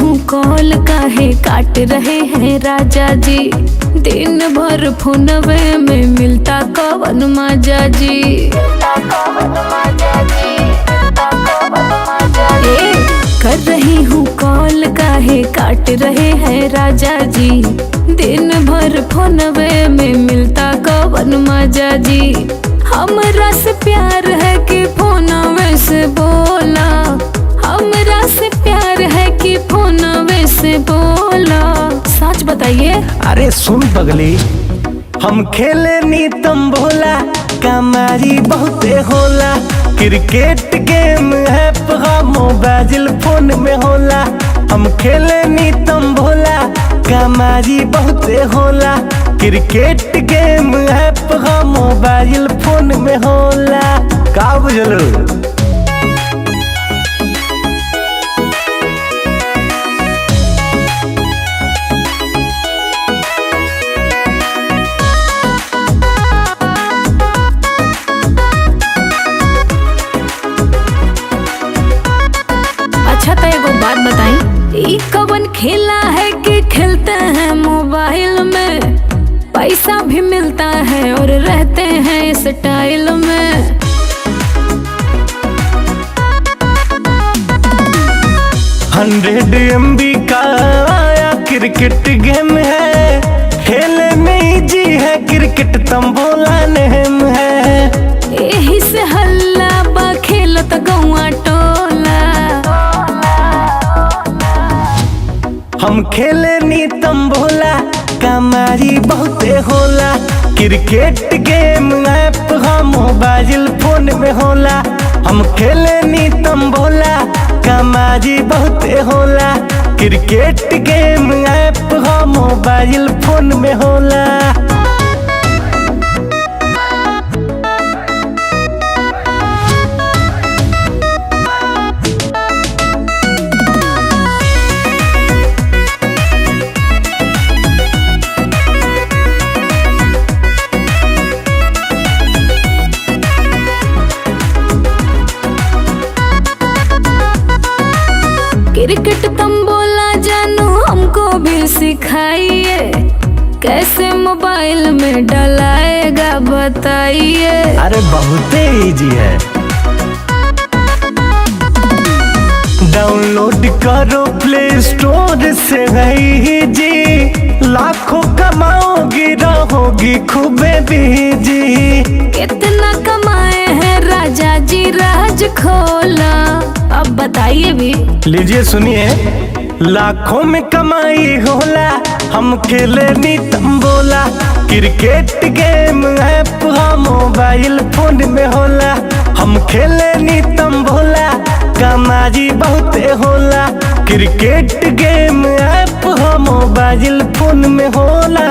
हूँ कॉल काहे काट रहे हैं राजा जी। दिन भर फोनवे में मिलता कवन मजा जी। कर रही हूँ कॉल काहे काट रहे हैं राजा जी। दिन भर फोनवे में मिलता कवन मजा जी। हमरा से प्यार है कि फोनवे से बोला, हमरा से प्यार है कि फोनवे से बोला। सच बताइए। अरे सुन पगली, हम खेले नी तुम भोला, कमारी बहुते होला। क्रिकेट गेम है मोबाइल फोन में होला। हम खेले नी तुम भोला, कमारी बहुते होला। क्रिकेट गेम है मोबाइल फोन में होला। का बुझलो? अच्छा तो एगो बात बताई, ई कवन खेला है कि खेलते हैं मोबाइल में? पैसा भी मिलता है और रहते हैं स्टाइल में। 100 MB का आया क्रिकेट गेम है। खेले में इजी है, क्रिकेट तंबोला नेम है। यही से हल्ला बा खेलत गौआ टोला। हम खेले नी तुम भोला, कमारी बहुते होला। Cricket game app mobile phone में होला। हम खेले नी तुम भोला, कमारी बहुते होला। Cricket game app mobile phone में होला। क्रिकेट तंबोला जानू हमको भी सिखाइए, कैसे मोबाइल में डलाएगा बताइए। अरे बहुते इजी है, डाउनलोड करो प्ले स्टोर से है जी। लाखों कमाओगी रहोगी खूबे बिजी। कितना कमाए हैं राजा जी राज खोला, अब बताइए भी। लीजिए सुनिए, लाखों में कमाई होला। हम खेले नी tambola, cricket game app mobile phone में होला। हम खेले नी तंबोला, कमाई बहुते होला। Cricket game app mobile phone में होला।